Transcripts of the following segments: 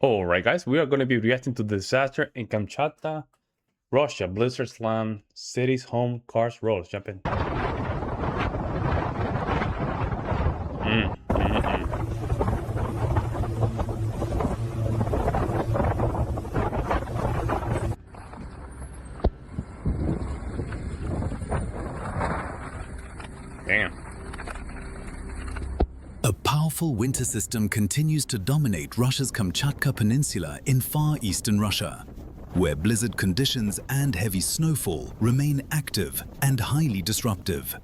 Alright guys, we are going to be reacting to the disaster in Kamchatka, Russia. Blizzard slam cities, home, cars, roads. Jump in. Damn. A powerful winter system continues to dominate Russia's Kamchatka Peninsula in far eastern Russia, where blizzard conditions and heavy snowfall remain active and highly disruptive.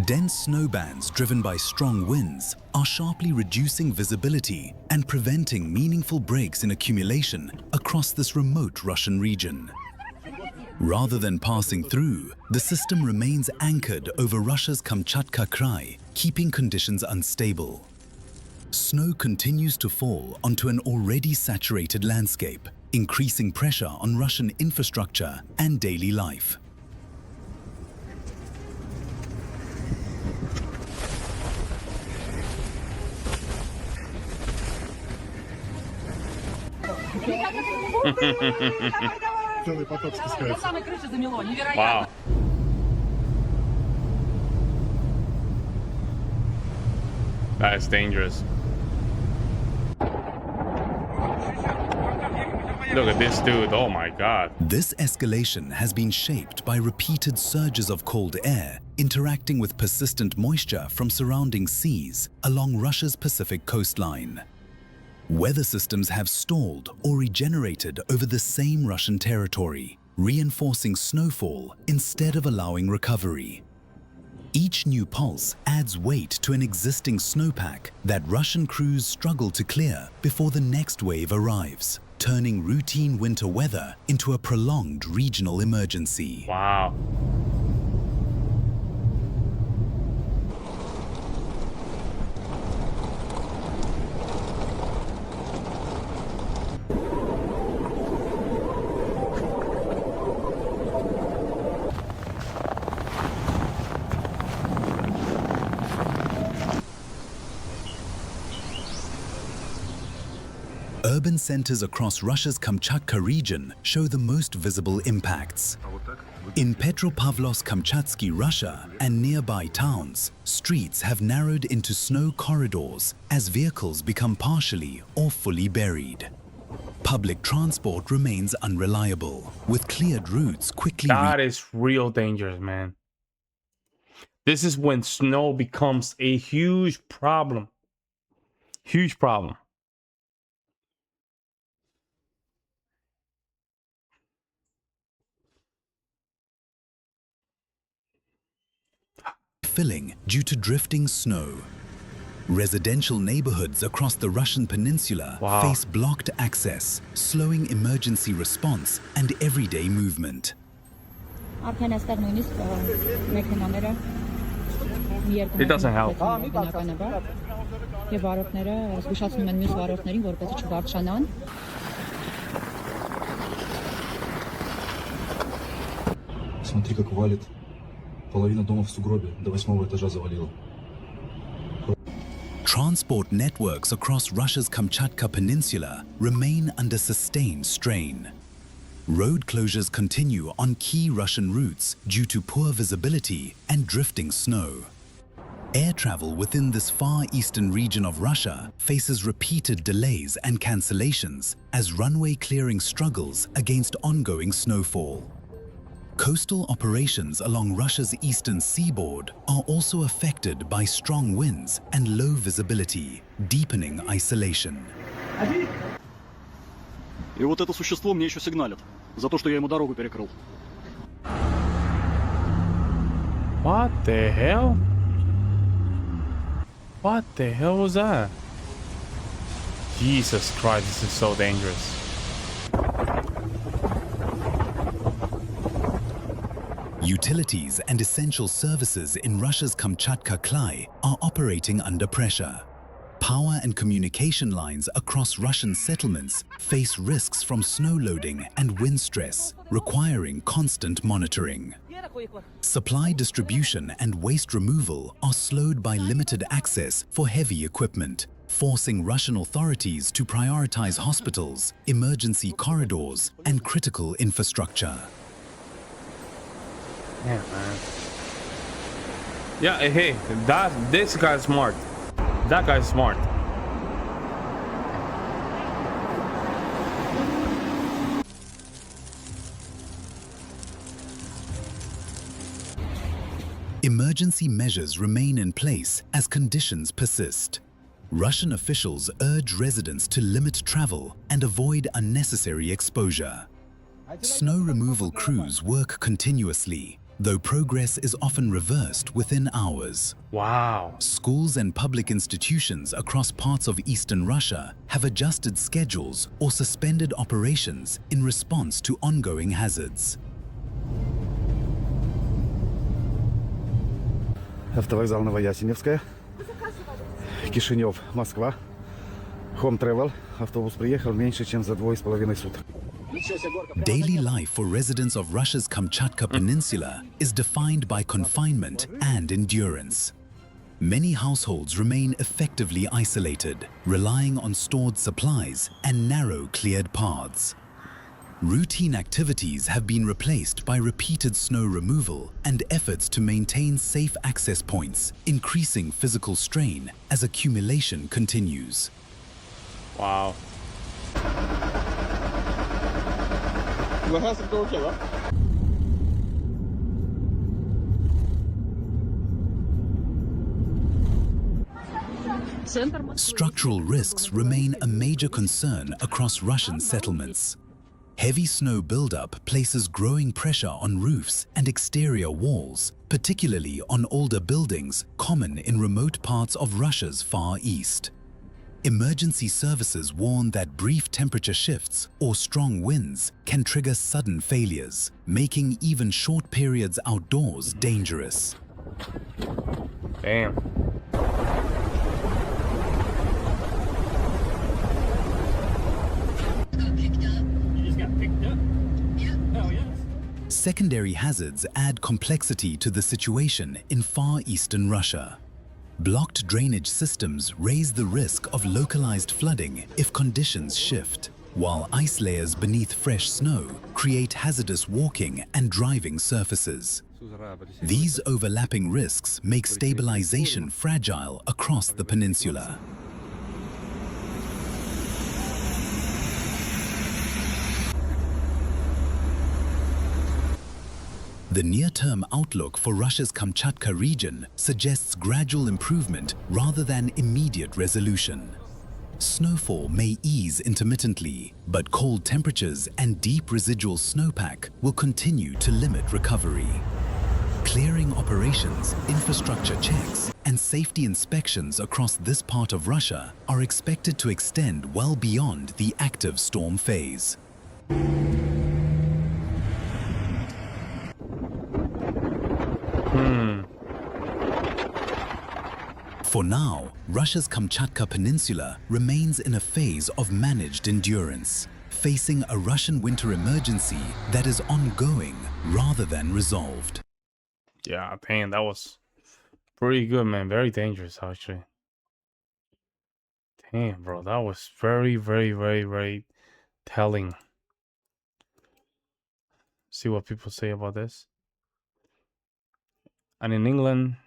Dense snow bands driven by strong winds are sharply reducing visibility and preventing meaningful breaks in accumulation across this remote Russian region. Rather than passing through, the system remains anchored over Russia's Kamchatka Krai, keeping conditions unstable. Snow continues to fall onto an already saturated landscape, increasing pressure on Russian infrastructure and daily life. Wow. That is dangerous. Look at this dude, oh my god. This escalation has been shaped by repeated surges of cold air interacting with persistent moisture from surrounding seas along Russia's Pacific coastline. Weather systems have stalled or regenerated over the same Russian territory, reinforcing snowfall instead of allowing recovery. Each new pulse adds weight to an existing snowpack that Russian crews struggle to clear before the next wave arrives, turning routine winter weather into a prolonged regional emergency. Wow. Urban centers across Russia's Kamchatka region show the most visible impacts. In Petropavlovsk-Kamchatsky, Russia, and nearby towns, streets have narrowed into snow corridors as vehicles become partially or fully buried. Public transport remains unreliable, with cleared routes quickly... That is real dangerous, man. This is when snow becomes a huge problem. Huge problem. filling due to drifting snow. Residential neighborhoods across the Russian peninsula face blocked access, slowing emergency response and everyday movement. It doesn't help. Смотри, как валит. Половина дома в сугробе, до 8-го этажа завалило. Transport networks across Russia's Kamchatka Peninsula remain under sustained strain. Road closures continue on key Russian routes due to poor visibility and drifting snow. Air travel within this far eastern region of Russia faces repeated delays and cancellations as runway clearing struggles against ongoing snowfall. Coastal operations along Russia's eastern seaboard are also affected by strong winds and low visibility, deepening isolation. И вот это существо мне еще сигналит за то, что я ему дорогу перекрыл. What the hell? What the hell was that? Jesus Christ, this is so dangerous. Utilities and essential services in Russia's Kamchatka Krai are operating under pressure. Power and communication lines across Russian settlements face risks from snow loading and wind stress, requiring constant monitoring. Supply distribution and waste removal are slowed by limited access for heavy equipment, forcing Russian authorities to prioritize hospitals, emergency corridors, and critical infrastructure. Yeah, man. Yeah, hey, this guy's smart. That guy's smart. Emergency measures remain in place as conditions persist. Russian officials urge residents to limit travel and avoid unnecessary exposure. Snow removal crews work continuously, though progress is often reversed within hours. Wow. Schools and public institutions across parts of eastern Russia have adjusted schedules or suspended operations in response to ongoing hazards. Автовокзал Новоясеневская, Кишинев, Москва, Home Travel. Автобус приехал меньше, чем за 2,5 суток. Daily life for residents of Russia's Kamchatka Peninsula is defined by confinement and endurance. Many households remain effectively isolated, relying on stored supplies and narrow cleared paths. Routine activities have been replaced by repeated snow removal and efforts to maintain safe access points, increasing physical strain as accumulation continues. Wow. Structural risks remain a major concern across Russian settlements. Heavy snow buildup places growing pressure on roofs and exterior walls, particularly on older buildings common in remote parts of Russia's Far East. Emergency services warn that brief temperature shifts or strong winds can trigger sudden failures, making even short periods outdoors dangerous. Damn. Secondary hazards add complexity to the situation in far eastern Russia. Blocked drainage systems raise the risk of localized flooding if conditions shift, while ice layers beneath fresh snow create hazardous walking and driving surfaces. These overlapping risks make stabilization fragile across the peninsula. The near-term outlook for Russia's Kamchatka region suggests gradual improvement rather than immediate resolution. Snowfall may ease intermittently, but cold temperatures and deep residual snowpack will continue to limit recovery. Clearing operations, infrastructure checks, and safety inspections across this part of Russia are expected to extend well beyond the active storm phase. For now, Russia's Kamchatka Peninsula remains in a phase of managed endurance, facing a Russian winter emergency that is ongoing rather than resolved. Yeah, damn, that was pretty good, man. Very dangerous, actually. Damn, bro, that was very, very, very, very telling. See what people say about this. And in England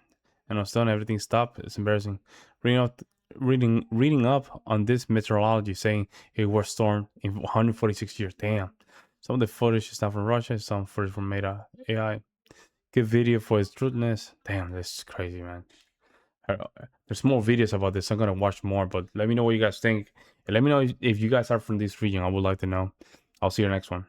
and Australia, everything stopped. It's embarrassing. Reading up on this meteorology, saying a worst storm in 146 years. Damn. Some of the footage is not from Russia. Some footage from Meta AI. Good video for its truthness. Damn, this is crazy, man. There's more videos about this. I'm gonna watch more, but let me know what you guys think. And let me know if you guys are from this region. I would like to know. I'll see you next one.